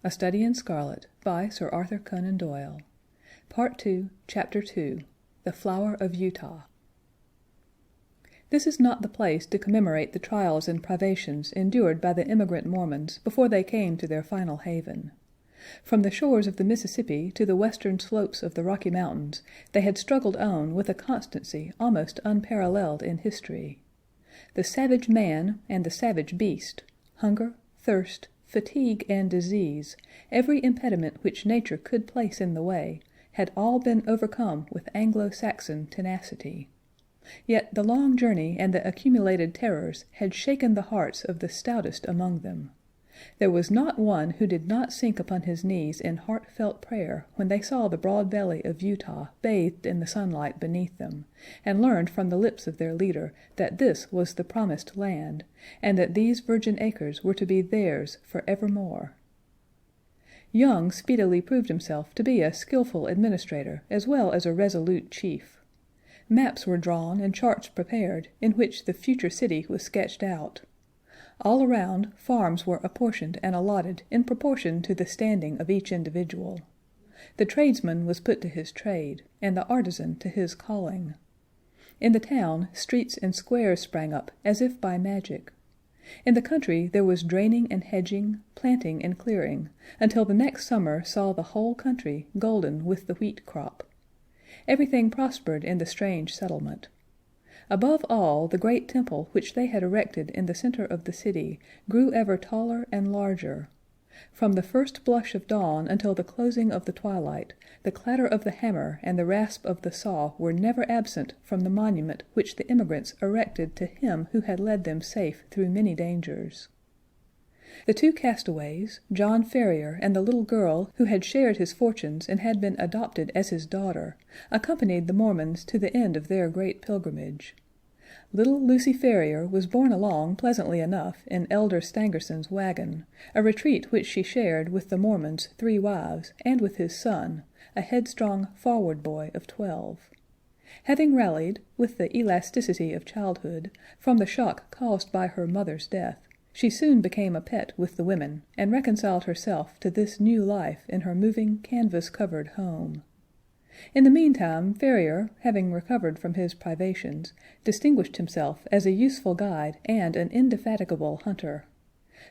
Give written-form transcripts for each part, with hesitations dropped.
A Study in Scarlet by Sir Arthur Conan Doyle. Part 2, Chapter 2, The Flower of Utah. This is not the place to commemorate the trials and privations endured by the emigrant Mormons before they came to their final haven. From the shores of the Mississippi to the western slopes of the Rocky Mountains, they had struggled on with a constancy almost unparalleled in history. The savage man and the savage beast, hunger, thirst, fatigue, and disease, every impediment which nature could place in the way, had all been overcome with Anglo-Saxon tenacity. Yet the long journey and the accumulated terrors had shaken the hearts of the stoutest among them. There was not one who did not sink upon his knees in heartfelt prayer when they saw the broad valley of Utah bathed in the sunlight beneath them, and learned from the lips of their leader that this was the promised land, and that these virgin acres were to be theirs forevermore. Young speedily proved himself to be a skillful administrator as well as a resolute chief. Maps were drawn and charts prepared, in which the future city was sketched out. All around, farms were apportioned and allotted in proportion to the standing of each individual. The tradesman was put to his trade, and the artisan to his calling. In the town, streets and squares sprang up as if by magic. In the country there was draining and hedging, planting and clearing, until the next summer saw the whole country golden with the wheat crop. Everything prospered in the strange settlement. Above all, the great temple which they had erected in the center of the city grew ever taller and larger. From the first blush of dawn until the closing of the twilight, the clatter of the hammer and the rasp of the saw were never absent from the monument which the emigrants erected to him who had led them safe through many dangers. The two castaways, John Ferrier and the little girl who had shared his fortunes and had been adopted as his daughter, accompanied the Mormons to the end of their great pilgrimage. Little Lucy Ferrier was borne along pleasantly enough in Elder Stangerson's wagon, a retreat which she shared with the Mormon's 3 wives and with his son, a headstrong, forward boy of 12. Having rallied, with the elasticity of childhood, from the shock caused by her mother's death, she soon became a pet with the women, and reconciled herself to this new life in her moving, canvas-covered home. In the meantime, Ferrier, having recovered from his privations, distinguished himself as a useful guide and an indefatigable hunter.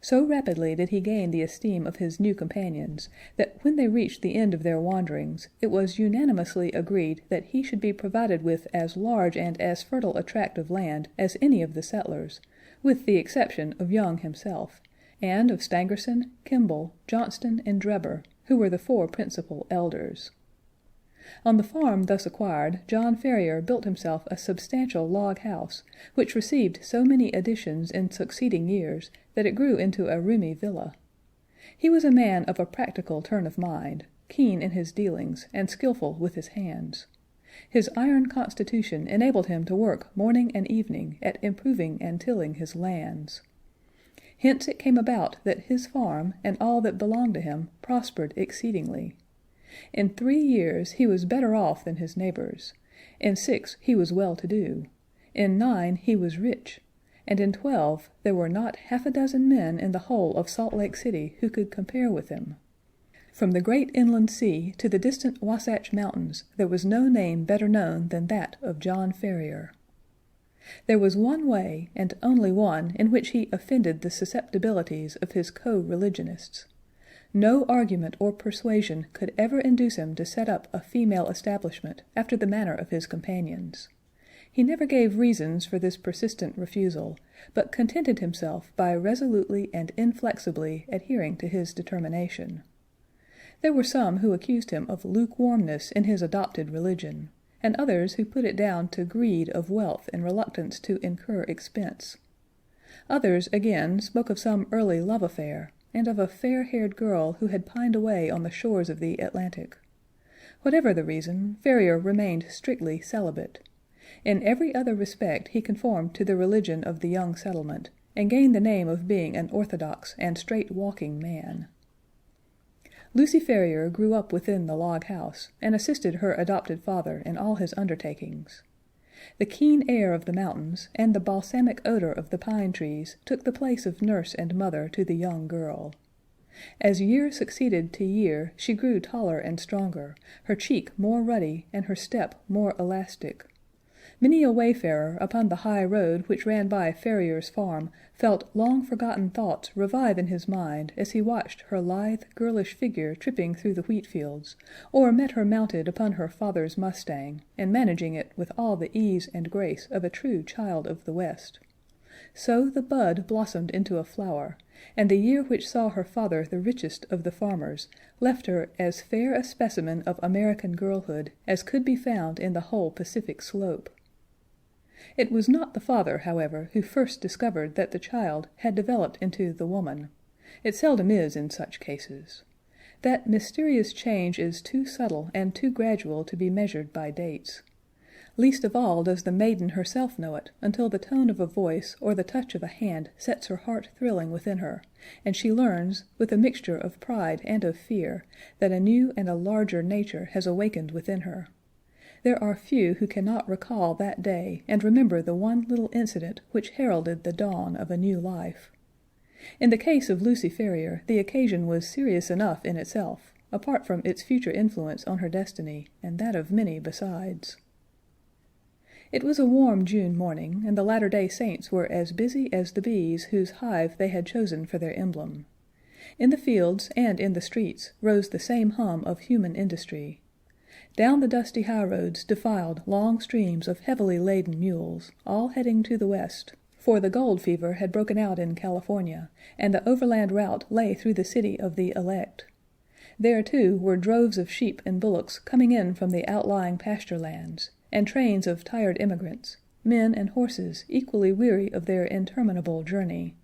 So rapidly did he gain the esteem of his new companions, that when they reached the end of their wanderings, it was unanimously agreed that he should be provided with as large and as fertile a tract of land as any of the settlers, with the exception of Young himself, and of Stangerson, Kimball, Johnston, and Drebber, who were the 4 principal elders. On the farm thus acquired, John Ferrier built himself a substantial log house, which received so many additions in succeeding years that it grew into a roomy villa. He was a man of a practical turn of mind, keen in his dealings, and skillful with his hands. His iron constitution enabled him to work morning and evening at improving and tilling his lands. Hence it came about that his farm, and all that belonged to him, prospered exceedingly. In 3 years he was better off than his neighbors, in 6 he was well-to-do, in 9 he was rich, and in 12 there were not half a dozen men in the whole of Salt Lake City who could compare with him. From the great inland sea to the distant Wasatch Mountains there was no name better known than that of John Ferrier. There was one way, and only one, in which he offended the susceptibilities of his co-religionists. No argument or persuasion could ever induce him to set up a female establishment after the manner of his companions. He never gave reasons for this persistent refusal, but contented himself by resolutely and inflexibly adhering to his determination. There were some who accused him of lukewarmness in his adopted religion, and others who put it down to greed of wealth and reluctance to incur expense. Others, again, spoke of some early love affair, and of a fair-haired girl who had pined away on the shores of the Atlantic. Whatever the reason, Ferrier remained strictly celibate. In every other respect he conformed to the religion of the young settlement, and gained the name of being an orthodox and straight-walking man. Lucy Ferrier grew up within the log house, and assisted her adopted father in all his undertakings. The keen air of the mountains and the balsamic odor of the pine trees took the place of nurse and mother to the young girl. As year succeeded to year, she grew taller and stronger, her cheek more ruddy, and her step more elastic. Many a wayfarer upon the high road which ran by Ferrier's farm felt long-forgotten thoughts revive in his mind as he watched her lithe, girlish figure tripping through the wheat fields, or met her mounted upon her father's mustang, and managing it with all the ease and grace of a true child of the West. So the bud blossomed into a flower, and the year which saw her father the richest of the farmers left her as fair a specimen of American girlhood as could be found in the whole Pacific slope. It was not the father, however, who first discovered that the child had developed into the woman. It seldom is in such cases. That mysterious change is too subtle and too gradual to be measured by dates. Least of all does the maiden herself know it until the tone of a voice or the touch of a hand sets her heart thrilling within her, and she learns, with a mixture of pride and of fear, that a new and a larger nature has awakened within her. There are few who cannot recall that day and remember the one little incident which heralded the dawn of a new life. In the case of Lucy Ferrier, the occasion was serious enough in itself, apart from its future influence on her destiny, and that of many besides. It was a warm June morning, and the Latter-day Saints were as busy as the bees whose hive they had chosen for their emblem. In the fields and in the streets rose the same hum of human industry. Down the dusty highroads defiled long streams of heavily laden mules, all heading to the west, for the gold fever had broken out in California, and the overland route lay through the city of the elect. There, too, were droves of sheep and bullocks coming in from the outlying pasture lands, and trains of tired immigrants, men and horses equally weary of their interminable journey.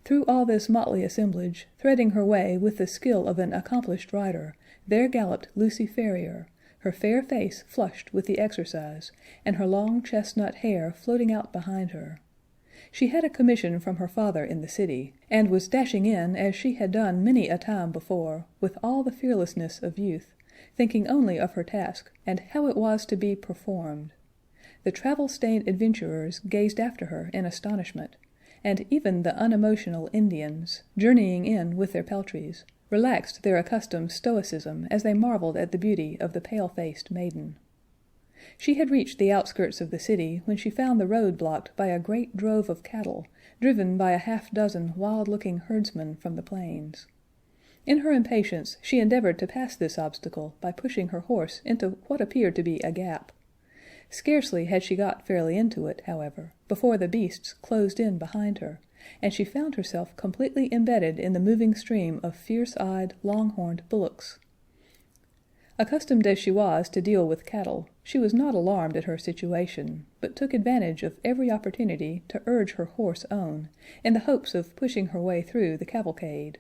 Through all this motley assemblage, threading her way with the skill of an accomplished rider, there galloped Lucy Ferrier, her fair face flushed with the exercise, and her long chestnut hair floating out behind her. She had a commission from her father in the city, and was dashing in as she had done many a time before, with all the fearlessness of youth, thinking only of her task and how it was to be performed. The travel-stained adventurers gazed after her in astonishment, and even the unemotional Indians, journeying in with their peltries, relaxed their accustomed stoicism as they marveled at the beauty of the pale-faced maiden. She had reached the outskirts of the city when she found the road blocked by a great drove of cattle, driven by a half-dozen wild-looking herdsmen from the plains. In her impatience she endeavored to pass this obstacle by pushing her horse into what appeared to be a gap. Scarcely had she got fairly into it, however, before the beasts closed in behind her, and she found herself completely embedded in the moving stream of fierce-eyed, long-horned bullocks. Accustomed as she was to deal with cattle, she was not alarmed at her situation, but took advantage of every opportunity to urge her horse on, in the hopes of pushing her way through the cavalcade.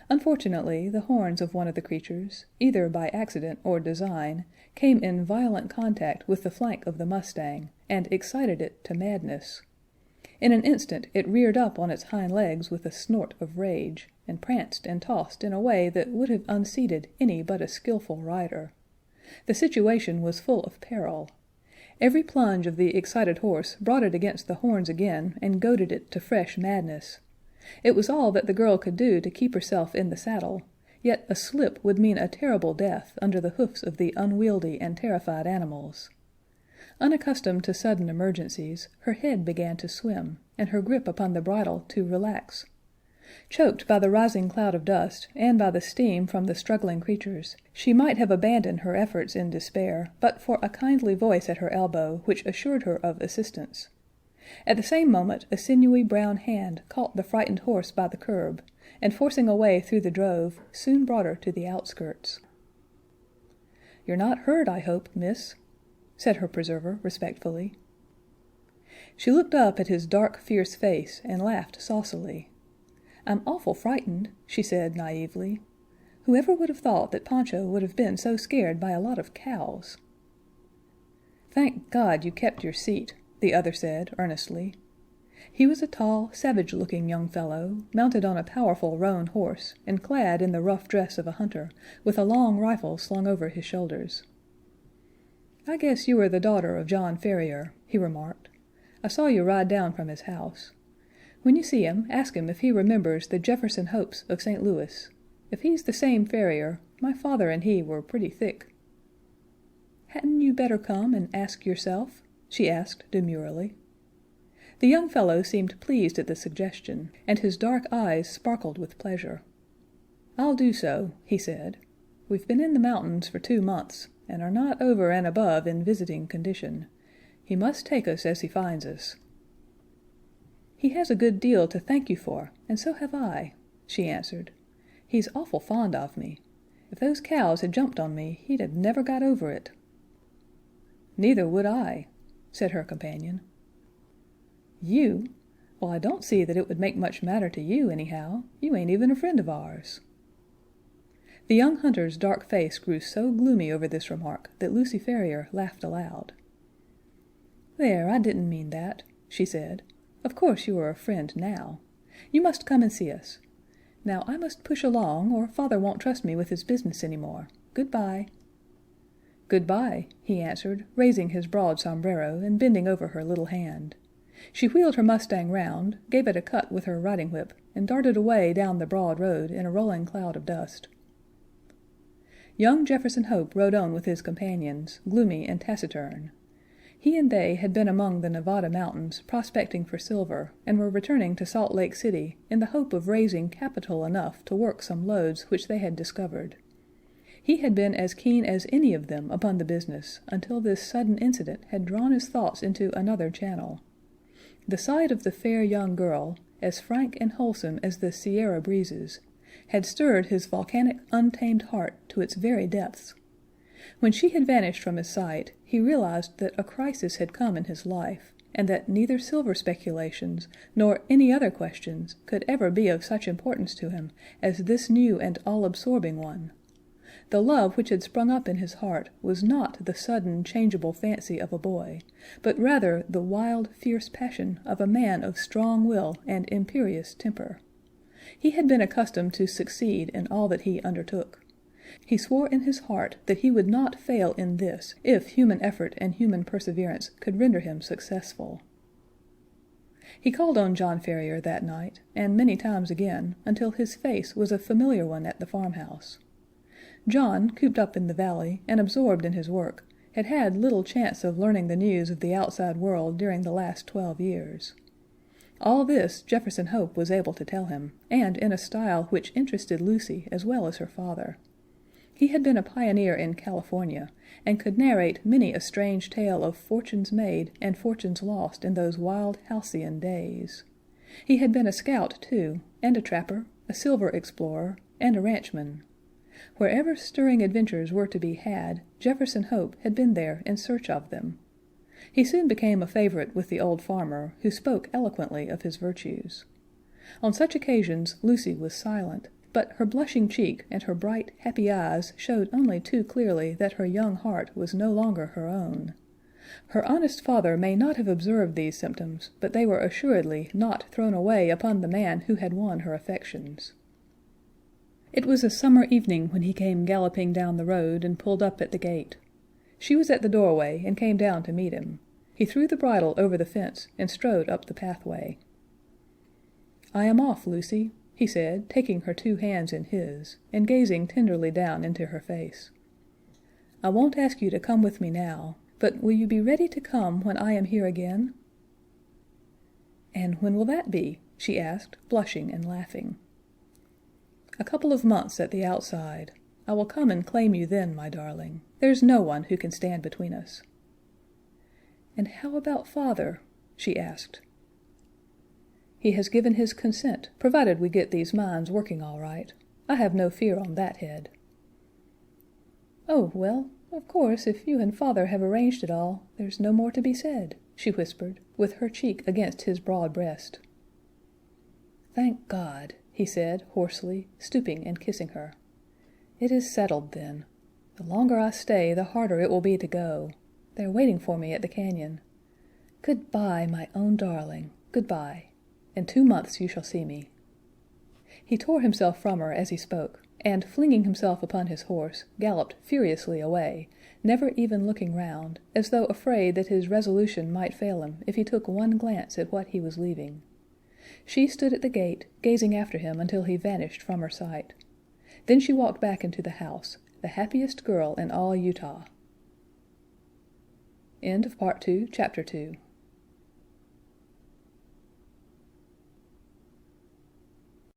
Unfortunately, the horns of one of the creatures, either by accident or design, came in violent contact with the flank of the mustang, and excited it to madness. In an instant it reared up on its hind legs with a snort of rage, and pranced and tossed in a way that would have unseated any but a skilful rider. The situation was full of peril. Every plunge of the excited horse brought it against the horns again and goaded it to fresh madness. It was all that the girl could do to keep herself in the saddle, yet a slip would mean a terrible death under the hoofs of the unwieldy and terrified animals. Unaccustomed to sudden emergencies, her head began to swim, and her grip upon the bridle to relax. Choked by the rising cloud of dust, and by the steam from the struggling creatures, she might have abandoned her efforts in despair, but for a kindly voice at her elbow, which assured her of assistance. At the same moment a sinewy brown hand caught the frightened horse by the curb, and forcing a way through the drove, soon brought her to the outskirts. "You're not hurt, I hope, miss?" said her preserver respectfully. She looked up at his dark, fierce face and laughed saucily. "I'm awful frightened," she said naively. "Whoever would have thought that Pancho would have been so scared by a lot of cows?" "Thank God you kept your seat," the other said earnestly. He was a tall, savage-looking young fellow, mounted on a powerful roan horse, and clad in the rough dress of a hunter, with a long rifle slung over his shoulders. "I guess you are the daughter of John Ferrier," he remarked. "I saw you ride down from his house. When you see him, ask him if he remembers the Jefferson Hopes of St. Louis. If he's the same farrier, my father and he were pretty thick." "Hadn't you better come and ask yourself?" she asked demurely. The young fellow seemed pleased at the suggestion, and his dark eyes sparkled with pleasure. "I'll do so," he said. "We've been in the mountains for 2 months, and are not over and above in visiting condition. He must take us as he finds us." "He has a good deal to thank you for, and so have I," she answered. "He's awful fond of me. If those cows had jumped on me, he'd have never got over it." "Neither would I," said her companion. "You? Well, I don't see that it would make much matter to you, anyhow. You ain't even a friend of ours." The young hunter's dark face grew so gloomy over this remark that Lucy Ferrier laughed aloud. "There, I didn't mean that," she said. "Of course you are a friend now. You must come and see us. Now I must push along, or father won't trust me with his business any more. Good-bye." "Good-bye," he answered, raising his broad sombrero and bending over her little hand. She wheeled her mustang round, gave it a cut with her riding whip, and darted away down the broad road in a rolling cloud of dust. Young Jefferson Hope rode on with his companions, gloomy and taciturn. He and they had been among the Nevada mountains prospecting for silver, and were returning to Salt Lake City in the hope of raising capital enough to work some lodes which they had discovered. He had been as keen as any of them upon the business until this sudden incident had drawn his thoughts into another channel. The sight of the fair young girl, as frank and wholesome as the Sierra breezes, had stirred his volcanic, untamed heart to its very depths. When she had vanished from his sight, he realized that a crisis had come in his life, and that neither silver speculations nor any other questions could ever be of such importance to him as this new and all-absorbing one. The love which had sprung up in his heart was not the sudden, changeable fancy of a boy, but rather the wild, fierce passion of a man of strong will and imperious temper. He had been accustomed to succeed in all that he undertook. He swore in his heart that he would not fail in this if human effort and human perseverance could render him successful. He called on John Ferrier that night, and many times again, until his face was a familiar one at the farmhouse. John, cooped up in the valley, and absorbed in his work, had had little chance of learning the news of the outside world during the last 12 years. All this Jefferson Hope was able to tell him, and in a style which interested Lucy as well as her father. He had been a pioneer in California, and could narrate many a strange tale of fortunes made and fortunes lost in those wild halcyon days. He had been a scout, too, and a trapper, a silver explorer, and a ranchman. Wherever stirring adventures were to be had, Jefferson Hope had been there in search of them. He soon became a favorite with the old farmer, who spoke eloquently of his virtues. On such occasions Lucy was silent, but her blushing cheek and her bright, happy eyes showed only too clearly that her young heart was no longer her own. Her honest father may not have observed these symptoms, but they were assuredly not thrown away upon the man who had won her affections. It was a summer evening when he came galloping down the road and pulled up at the gate. She was at the doorway and came down to meet him. He threw the bridle over the fence and strode up the pathway. "I am off, Lucy," he said, taking her 2 hands in his, and gazing tenderly down into her face. "I won't ask you to come with me now, but will you be ready to come when I am here again?" "And when will that be?" she asked, blushing and laughing. "A couple of months at the outside. I will come and claim you then, my darling. There's no one who can stand between us." "And how about father?" she asked. "He has given his consent, provided we get these mines working all right. I have no fear on that head." "Oh, well, of course, if you and father have arranged it all, there's no more to be said," she whispered, with her cheek against his broad breast. "Thank God," he said, hoarsely, stooping and kissing her. "It is settled, then. The longer I stay, the harder it will be to go. They are waiting for me at the canyon. Good-bye, my own darling, good-bye. In 2 months you shall see me." He tore himself from her as he spoke, and, flinging himself upon his horse, galloped furiously away, never even looking round, as though afraid that his resolution might fail him if he took one glance at what he was leaving. She stood at the gate, gazing after him until he vanished from her sight. Then she walked back into the house, the happiest girl in all Utah. End of Part 2, Chapter 2.